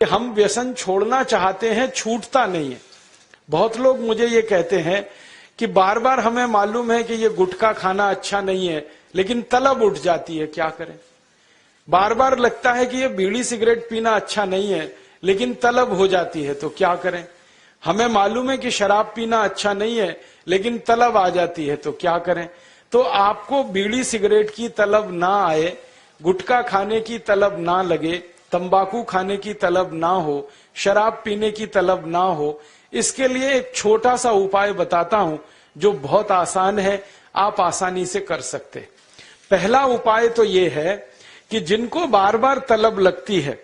हम व्यसन छोड़ना चाहते हैं, छूटता नहीं है। बहुत लोग मुझे ये कहते हैं कि बार बार हमें मालूम है कि ये गुटखा खाना अच्छा नहीं है, लेकिन तलब उठ जाती है, क्या करें। बार बार लगता है कि ये बीड़ी सिगरेट पीना अच्छा नहीं है, लेकिन तलब हो जाती है, तो क्या करें। हमें मालूम है कि शराब पीना अच्छा नहीं है, लेकिन तलब आ जाती है, तो क्या करें। तो आपको बीड़ी सिगरेट की तलब ना आए, गुटखा खाने की तलब ना लगे, तंबाकू खाने की तलब ना हो, शराब पीने की तलब ना हो, इसके लिए एक छोटा सा उपाय बताता हूं जो बहुत आसान है, आप आसानी से कर सकते। पहला उपाय तो ये है कि जिनको बार बार तलब लगती है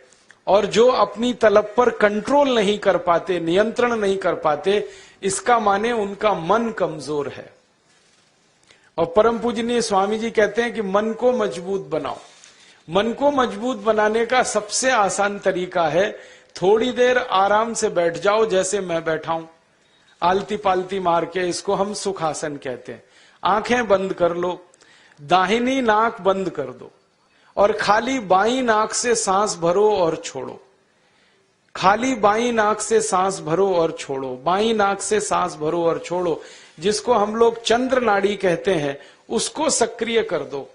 और जो अपनी तलब पर कंट्रोल नहीं कर पाते, नियंत्रण नहीं कर पाते, इसका माने उनका मन कमजोर है। और परम पूजनीय स्वामी जी कहते हैं कि मन को मजबूत बनाओ। मन को मजबूत बनाने का सबसे आसान तरीका है, थोड़ी देर आराम से बैठ जाओ, जैसे मैं बैठा हूं, आलती पालती मार के, इसको हम सुखासन कहते हैं। आंखें बंद कर लो, दाहिनी नाक बंद कर दो और खाली बाईं नाक से सांस भरो और छोड़ो। खाली बाईं नाक से सांस भरो और छोड़ो, बाईं नाक से सांस भरो और छोड़ो। जिसको हम लोग चंद्र नाड़ी कहते हैं, उसको सक्रिय कर दो।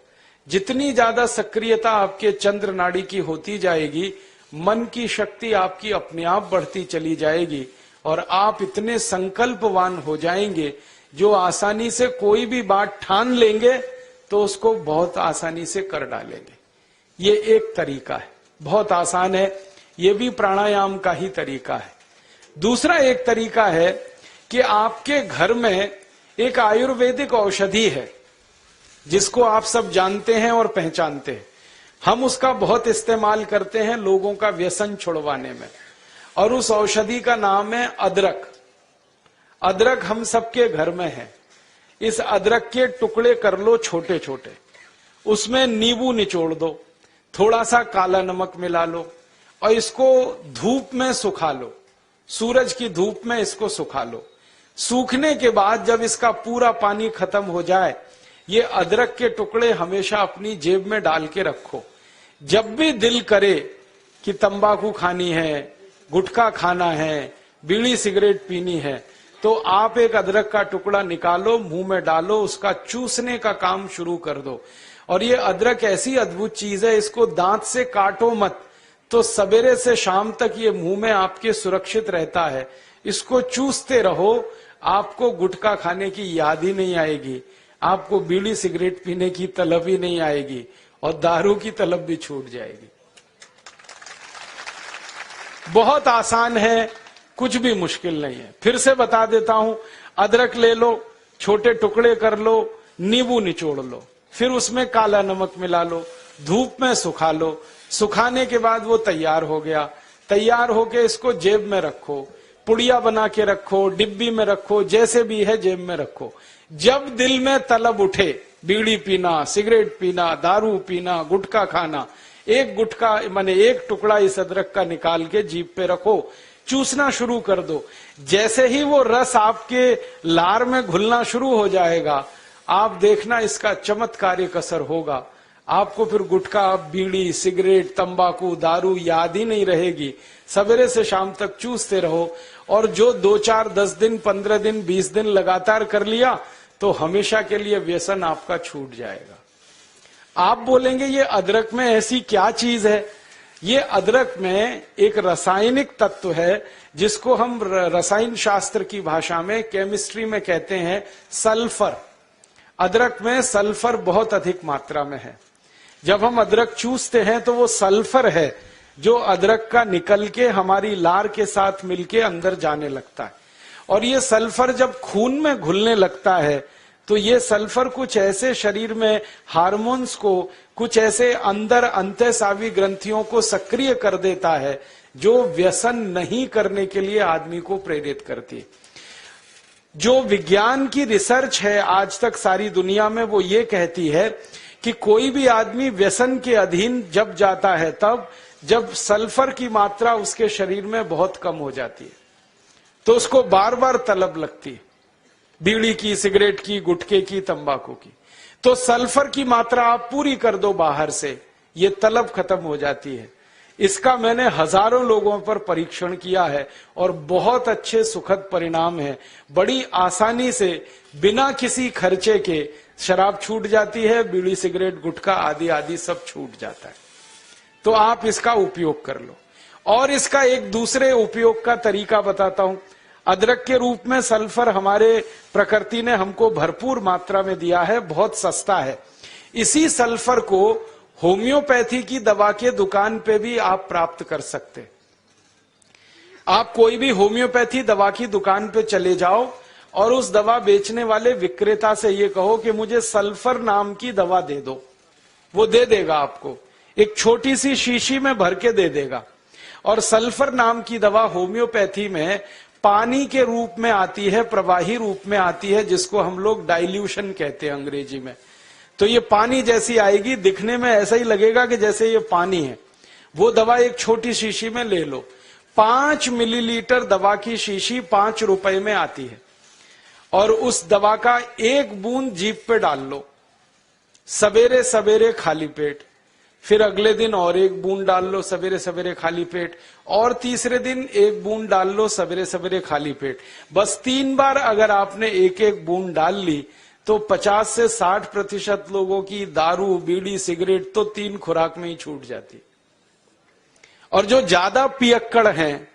जितनी ज्यादा सक्रियता आपके चंद्र नाड़ी की होती जाएगी, मन की शक्ति आपकी अपने आप बढ़ती चली जाएगी और आप इतने संकल्पवान हो जाएंगे, जो आसानी से कोई भी बात ठान लेंगे तो उसको बहुत आसानी से कर डालेंगे। ये एक तरीका है, बहुत आसान है, ये भी प्राणायाम का ही तरीका है। दूसरा एक तरीका है कि आपके घर में एक आयुर्वेदिक औषधि है, जिसको आप सब जानते हैं और पहचानते हैं। हम उसका बहुत इस्तेमाल करते हैं लोगों का व्यसन छुड़वाने में, और उस औषधि का नाम है अदरक। अदरक हम सबके घर में है। इस अदरक के टुकड़े कर लो छोटे छोटे, उसमें नींबू निचोड़ दो, थोड़ा सा काला नमक मिला लो और इसको धूप में सुखा लो, सूरज की धूप में इसको सुखा लो। सूखने के बाद जब इसका पूरा पानी खत्म हो जाए, ये अदरक के टुकड़े हमेशा अपनी जेब में डाल के रखो। जब भी दिल करे कि तंबाकू खानी है, गुटखा खाना है, बीड़ी सिगरेट पीनी है, तो आप एक अदरक का टुकड़ा निकालो, मुंह में डालो, उसका चूसने का काम शुरू कर दो। और ये अदरक ऐसी अद्भुत चीज है, इसको दांत से काटो मत, तो सवेरे से शाम तक ये मुंह में आपके सुरक्षित रहता है। इसको चूसते रहो, आपको गुटखा खाने की याद ही नहीं आएगी, आपको बीड़ी सिगरेट पीने की तलब ही नहीं आएगी और दारू की तलब भी छूट जाएगी। बहुत आसान है, कुछ भी मुश्किल नहीं है। फिर से बता देता हूं, अदरक ले लो, छोटे टुकड़े कर लो, नींबू निचोड़ लो, फिर उसमें काला नमक मिला लो, धूप में सुखा लो। सुखाने के बाद वो तैयार हो गया। तैयार होके इसको जेब में रखो, पुड़िया बना के रखो, डिब्बी में रखो, जैसे भी है जेब में रखो। जब दिल में तलब उठे, बीड़ी पीना, सिगरेट पीना, दारू पीना, गुटखा खाना, एक गुटखा माने एक टुकड़ा इस अदरक का निकाल के जीभ पे रखो, चूसना शुरू कर दो। जैसे ही वो रस आपके लार में घुलना शुरू हो जाएगा, आप देखना इसका चमत्कारिक असर होगा। आपको फिर गुटखा, बीड़ी, सिगरेट, तंबाकू, दारू याद ही नहीं रहेगी। सवेरे से शाम तक चूसते रहो, और जो 2, 4, 10 दिन, 15 दिन, 20 दिन लगातार कर लिया, तो हमेशा के लिए व्यसन आपका छूट जाएगा। आप बोलेंगे ये अदरक में ऐसी क्या चीज है? ये अदरक में एक रासायनिक तत्व है, जिसको हम रसायन शास्त्र की भाषा में, केमिस्ट्री में कहते हैं सल्फर। अदरक में सल्फर बहुत अधिक मात्रा में है। जब हम अदरक चूसते हैं तो वो सल्फर है जो अदरक का निकल के हमारी लार के साथ मिलके अंदर जाने लगता है। और ये सल्फर जब खून में घुलने लगता है, तो ये सल्फर कुछ ऐसे शरीर में हार्मोन्स को, कुछ ऐसे अंदर अंतःस्रावी ग्रंथियों को सक्रिय कर देता है, जो व्यसन नहीं करने के लिए आदमी को प्रेरित करती है। जो विज्ञान की रिसर्च है आज तक सारी दुनिया में, वो ये कहती है कि कोई भी आदमी व्यसन के अधीन जब जाता है, तब जब सल्फर की मात्रा उसके शरीर में बहुत कम हो जाती है, तो उसको बार बार तलब लगती है, बीड़ी की, सिगरेट की, गुटखे की, तंबाकू की। तो सल्फर की मात्रा आप पूरी कर दो बाहर से, ये तलब खत्म हो जाती है। इसका मैंने हजारों लोगों पर परीक्षण किया है और बहुत अच्छे सुखद परिणाम है। बड़ी आसानी से बिना किसी खर्चे के शराब छूट जाती है, बीड़ी सिगरेट गुटखा आदि आदि सब छूट जाता है। तो आप इसका उपयोग कर लो। और इसका एक दूसरे उपयोग का तरीका बताता हूं। अदरक के रूप में सल्फर हमारे प्रकृति ने हमको भरपूर मात्रा में दिया है, बहुत सस्ता है। इसी सल्फर को होम्योपैथी की दवा के दुकान पे भी आप प्राप्त कर सकते। आप कोई भी होम्योपैथी दवा की दुकान पे चले जाओ और उस दवा बेचने वाले विक्रेता से ये कहो कि मुझे सल्फर नाम की दवा दे दो, वो दे देगा आपको, एक छोटी सी शीशी में भर के दे देगा। और सल्फर नाम की दवा होम्योपैथी में पानी के रूप में आती है, प्रवाही रूप में आती है, जिसको हम लोग डाइल्यूशन कहते हैं अंग्रेजी में। तो ये पानी जैसी आएगी, दिखने में ऐसा ही लगेगा कि जैसे ये पानी है। वो दवा एक छोटी शीशी में ले लो। 5 मिलीलीटर दवा की शीशी 5 रुपए में आती है और उस दवा का 1 बूंद जीभ पे डाल लो सवेरे सवेरे खाली पेट, फिर अगले दिन और 1 बूंद डाल लो सवेरे सवेरे खाली पेट, और तीसरे दिन 1 बूंद डाल लो सवेरे सवेरे खाली पेट। बस 3 बार अगर आपने 1-1 बूंद डाल ली तो 50 से 60% लोगों की दारू बीड़ी सिगरेट तो 3 खुराक में ही छूट जाती। और जो ज्यादा पियक्कड़ हैं,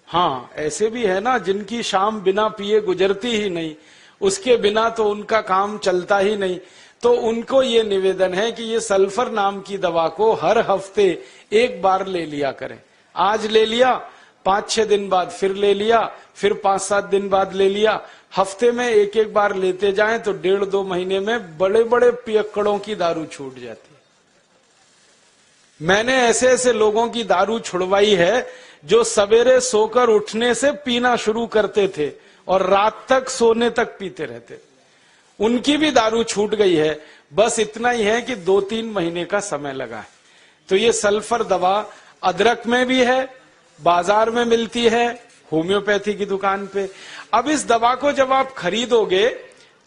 हाँ ऐसे भी है ना जिनकी शाम बिना पिए गुजरती ही नहीं, उसके बिना तो उनका काम चलता ही नहीं, तो उनको ये निवेदन है कि ये सल्फर नाम की दवा को हर हफ्ते 1 बार ले लिया करें। आज ले लिया, 5-6 दिन बाद फिर ले लिया, फिर 5-7 दिन बाद ले लिया। हफ्ते में 1-1 बार लेते जाएं तो 1.5-2 महीने में बड़े बड़े पियक्कड़ों की दारू छूट जाती है। मैंने ऐसे ऐसे लोगों की दारू छुड़वाई है जो सवेरे सोकर उठने से पीना शुरू करते थे और रात तक सोने तक पीते रहते, उनकी भी दारू छूट गई है। बस इतना ही है कि 2-3 महीने का समय लगा है। तो ये सल्फर दवा अदरक में भी है, बाजार में मिलती है, होम्योपैथी की दुकान पे। अब इस दवा को जब आप खरीदोगे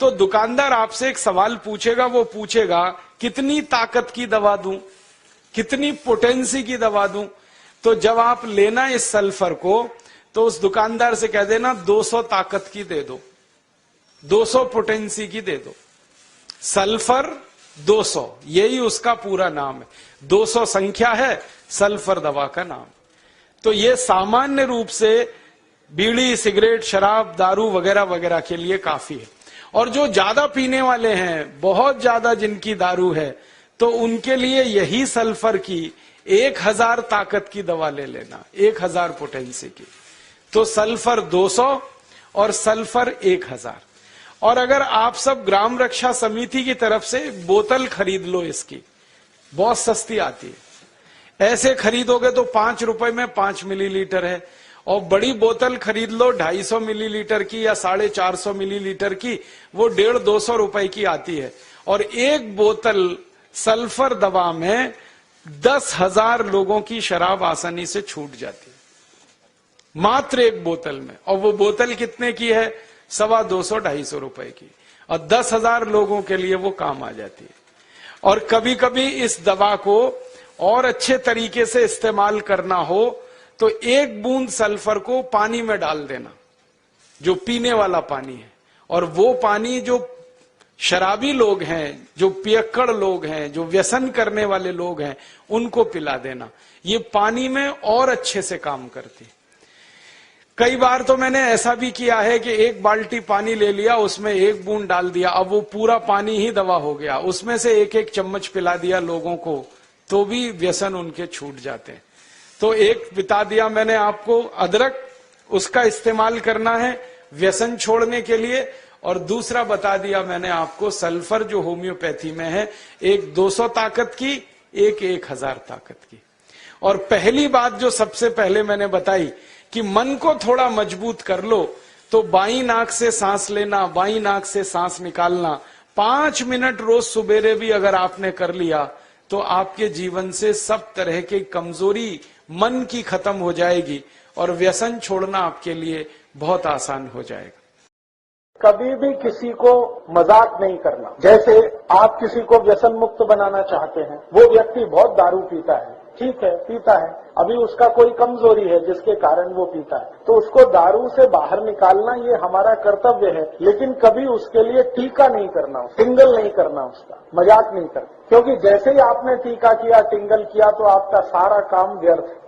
तो दुकानदार आपसे एक सवाल पूछेगा, वो पूछेगा कितनी ताकत की दवा दूं, कितनी पोटेंसी की दवा दूं। तो जब आप लेना इस सल्फर को तो उस दुकानदार से कह देना 200 ताकत की दे दो, 200 पोटेंसी की दे दो। सल्फर 200 यही उसका पूरा नाम है, 200 संख्या है सल्फर दवा का नाम। तो ये सामान्य रूप से बीड़ी सिगरेट शराब दारू वगैरह वगैरह के लिए काफी है। और जो ज्यादा पीने वाले हैं, बहुत ज्यादा जिनकी दारू है, तो उनके लिए यही सल्फर की 1000 ताकत की दवा ले लेना, 1000 पोटेंसी की। तो सल्फर 200 और सल्फर 1000। और अगर आप सब ग्राम रक्षा समिति की तरफ से बोतल खरीद लो, इसकी बहुत सस्ती आती है। ऐसे खरीदोगे तो 5 रुपए में 5 मिलीलीटर है, और बड़ी बोतल खरीद लो 250 मिलीलीटर की या 450 मिलीलीटर की, वो 150-200 रुपए की आती है। और एक बोतल सल्फर दवा में 10,000 लोगों की शराब आसानी से छूट जाती है, मात्र एक बोतल में। और वो बोतल कितने की है? 250-250 रुपए की, और 10,000 लोगों के लिए वो काम आ जाती है। और कभी कभी इस दवा को और अच्छे तरीके से इस्तेमाल करना हो तो 1 बूंद सल्फर को पानी में डाल देना, जो पीने वाला पानी है, और वो पानी जो शराबी लोग हैं, जो पियक्कड़ लोग हैं, जो व्यसन करने वाले लोग हैं, उनको पिला देना। ये पानी में और अच्छे से काम करती है। कई बार तो मैंने ऐसा भी किया है कि 1 बाल्टी पानी ले लिया, उसमें 1 बूंद डाल दिया, अब वो पूरा पानी ही दवा हो गया, उसमें से 1-1 चम्मच पिला दिया लोगों को, तो भी व्यसन उनके छूट जाते हैं। तो एक बता दिया मैंने आपको अदरक, उसका इस्तेमाल करना है व्यसन छोड़ने के लिए, और दूसरा बता दिया मैंने आपको सल्फर जो होम्योपैथी में है, एक 200 ताकत की, एक 1000 ताकत की। और पहली बात जो सबसे पहले मैंने बताई कि मन को थोड़ा मजबूत कर लो, तो बाईं नाक से सांस लेना, बाईं नाक से सांस निकालना 5 मिनट रोज सुबेरे भी अगर आपने कर लिया तो आपके जीवन से सब तरह की कमजोरी मन की खत्म हो जाएगी और व्यसन छोड़ना आपके लिए बहुत आसान हो जाएगा। कभी भी किसी को मजाक नहीं करना। जैसे आप किसी को व्यसन मुक्त बनाना चाहते हैं, वो व्यक्ति बहुत दारू पीता है, ठीक है, पीता है, अभी उसका कोई कमजोरी है जिसके कारण वो पीता है, तो उसको दारू से बाहर निकालना ये हमारा कर्तव्य है, लेकिन कभी उसके लिए टीका नहीं करना, टिंगल नहीं करना, उसका मजाक नहीं करना, क्योंकि जैसे ही आपने टीका किया, टिंगल किया, तो आपका सारा काम व्यर्थ है।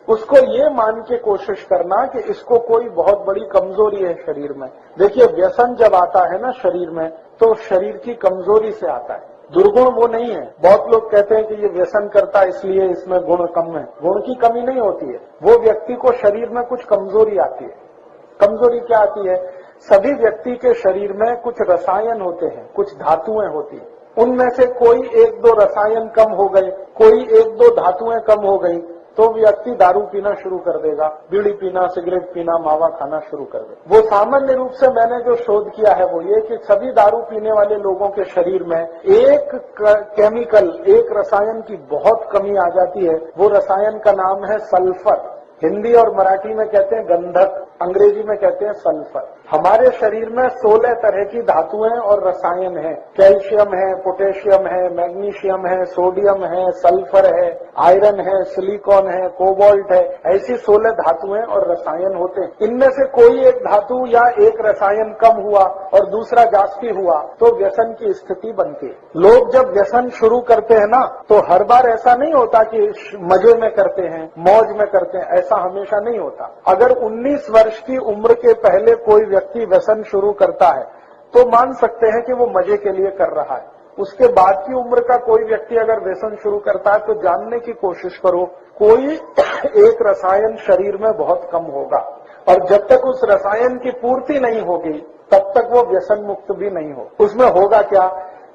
उसको ये मान के कोशिश करना कि इसको कोई बहुत बड़ी कमजोरी है शरीर में। देखिए, व्यसन जब आता है ना शरीर में, तो शरीर की कमजोरी से आता है, दुर्गुण वो नहीं है। बहुत लोग कहते हैं कि ये व्यसन करता है इसलिए इसमें गुण कम है। गुण की कमी नहीं होती है, वो व्यक्ति को शरीर में कुछ कमजोरी आती है। कमजोरी क्या आती है? सभी व्यक्ति के शरीर में कुछ रसायन होते हैं, कुछ धातुएं होती हैं, उनमें से कोई एक दो रसायन कम हो गए, कोई एक दो धातुएं कम हो गई, तो व्यक्ति दारू पीना शुरू कर देगा, बीड़ी पीना, सिगरेट पीना, मावा खाना शुरू कर देगा। वो सामान्य रूप से मैंने जो शोध किया है वो ये कि सभी दारू पीने वाले लोगों के शरीर में एक केमिकल, एक रसायन की बहुत कमी आ जाती है। वो रसायन का नाम है सल्फर। हिंदी और मराठी में कहते हैं गंधक, अंग्रेजी में कहते हैं सल्फर। हमारे शरीर में 16 तरह की धातुएं और रसायन हैं। कैल्शियम है, पोटेशियम है, मैग्नीशियम है, सोडियम है, सल्फर है, आयरन है, सिलिकॉन है, कोबाल्ट है, ऐसी 16 धातुएं और रसायन होते हैं। इनमें से कोई एक धातु या एक रसायन कम हुआ और दूसरा जास्ती हुआ तो व्यसन की स्थिति बनती है। लोग जब व्यसन शुरू करते हैं ना, तो हर बार ऐसा नहीं होता कि मजे में करते हैं, मौज में करते हैं, ऐसा हमेशा नहीं होता। अगर 19 वर्ष की उम्र के पहले कोई व्यक्ति व्यसन शुरू करता है तो मान सकते हैं कि वो मजे के लिए कर रहा है। उसके बाद की उम्र का कोई व्यक्ति अगर व्यसन शुरू करता है तो जानने की कोशिश करो, कोई एक रसायन शरीर में बहुत कम होगा, और जब तक उस रसायन की पूर्ति नहीं होगी तब तक वो व्यसन मुक्त भी नहीं हो। उसमें होगा क्या?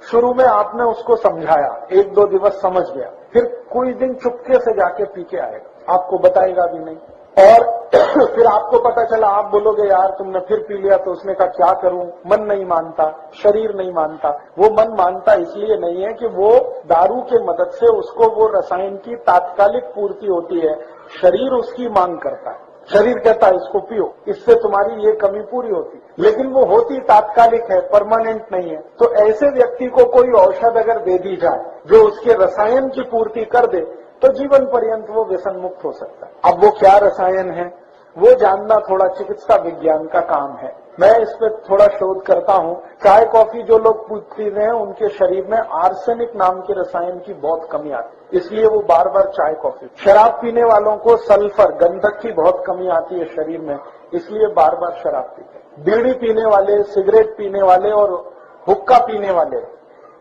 शुरू में आपने उसको समझाया, 1-2 दिवस समझ गया, फिर कोई दिन चुपके से जाके पी के आएगा, आपको बताएगा भी नहीं, और फिर आपको पता चला, आप बोलोगे यार तुमने फिर पी लिया, तो उसने कहा क्या करूं, मन नहीं मानता, शरीर नहीं मानता। वो मन मानता इसलिए नहीं है कि वो दारू के मदद से उसको वो रसायन की तात्कालिक पूर्ति होती है, शरीर उसकी मांग करता है। शरीर कहता है इसको पियो, इससे तुम्हारी ये कमी पूरी होती, लेकिन वो होती तात्कालिक है, परमानेंट नहीं है। तो ऐसे व्यक्ति को कोई औषध अगर दे दी जाए जो उसके रसायन की पूर्ति कर दे तो जीवन पर्यंत वो व्यसन मुक्त हो सकता है। अब वो क्या रसायन है वो जानना थोड़ा चिकित्सा विज्ञान का काम है। मैं इस पर थोड़ा शोध करता हूँ। चाय कॉफी जो लोग पी रहे हैं उनके शरीर में आर्सेनिक नाम के रसायन की बहुत कमी आती है, इसलिए वो बार बार चाय कॉफी। शराब पीने वालों को सल्फर, गंधक की बहुत कमी आती है शरीर में, इसलिए बार बार शराब पीते हैं। बीड़ी पीने वाले, सिगरेट पीने वाले और हुक्का पीने वाले,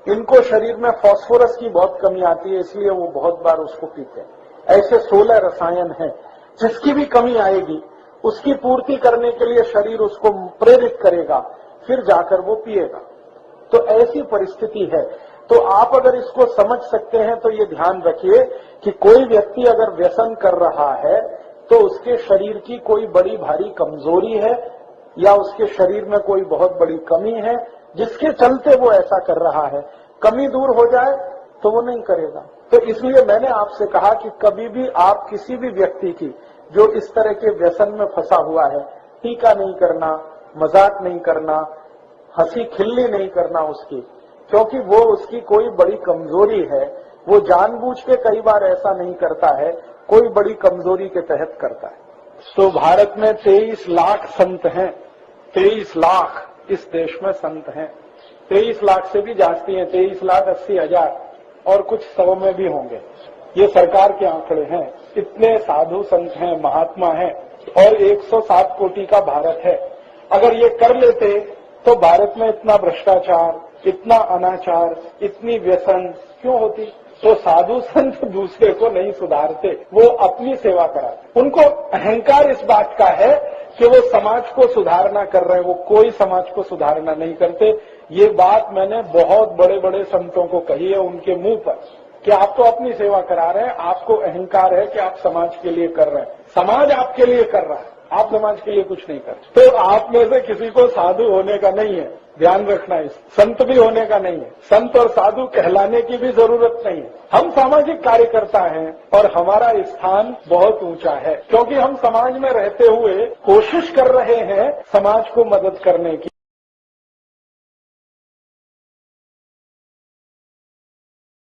इनको शरीर में फास्फोरस की बहुत कमी आती है, इसलिए वो बहुत बार उसको पीते हैं। ऐसे 16 रसायन हैं, जिसकी भी कमी आएगी उसकी पूर्ति करने के लिए शरीर उसको प्रेरित करेगा, फिर जाकर वो पिएगा। तो ऐसी परिस्थिति है। तो आप अगर इसको समझ सकते हैं तो ये ध्यान रखिए कि कोई व्यक्ति अगर व्यसन कर रहा है तो उसके शरीर की कोई बड़ी भारी कमजोरी है या उसके शरीर में कोई बहुत बड़ी कमी है जिसके चलते वो ऐसा कर रहा है। कमी दूर हो जाए तो वो नहीं करेगा। तो इसलिए मैंने आपसे कहा कि कभी भी आप किसी भी व्यक्ति की जो इस तरह के व्यसन में फंसा हुआ है, टीका नहीं करना, मजाक नहीं करना, हंसी खिल्ली नहीं करना उसकी, क्योंकि वो उसकी कोई बड़ी कमजोरी है। वो जानबूझ के कई बार ऐसा नहीं करता है, कोई बड़ी कमजोरी के तहत करता है। तो भारत में 23 लाख संत हैं, 23 लाख इस देश में संत हैं। 23 लाख से भी जास्ती हैं, 23,80,000 और कुछ 100 में भी होंगे। ये सरकार के आंकड़े हैं। इतने साधु संत हैं, महात्मा हैं, और 107 कोटि का भारत है। अगर ये कर लेते तो भारत में इतना भ्रष्टाचार, इतना अनाचार, इतनी व्यसन क्यों होती? तो साधु संत दूसरे को नहीं सुधारते, वो अपनी सेवा कराते। उनको अहंकार इस बात का है कि वो समाज को सुधारना कर रहे हैं, वो कोई समाज को सुधारना नहीं करते। ये बात मैंने बहुत बड़े बड़े संतों को कही है उनके मुंह पर कि आप तो अपनी सेवा करा रहे हैं, आपको अहंकार है कि आप समाज के लिए कर रहे हैं। समाज आपके लिए कर रहा है, आप समाज के लिए कुछ नहीं कर। तो आप में से किसी को साधु होने का नहीं है, ध्यान रखना। इस संत भी होने का नहीं है, संत और साधु कहलाने की भी जरूरत नहीं है। हम सामाजिक कार्यकर्ता हैं और हमारा स्थान बहुत ऊंचा है, क्योंकि हम समाज में रहते हुए कोशिश कर रहे हैं समाज को मदद करने की।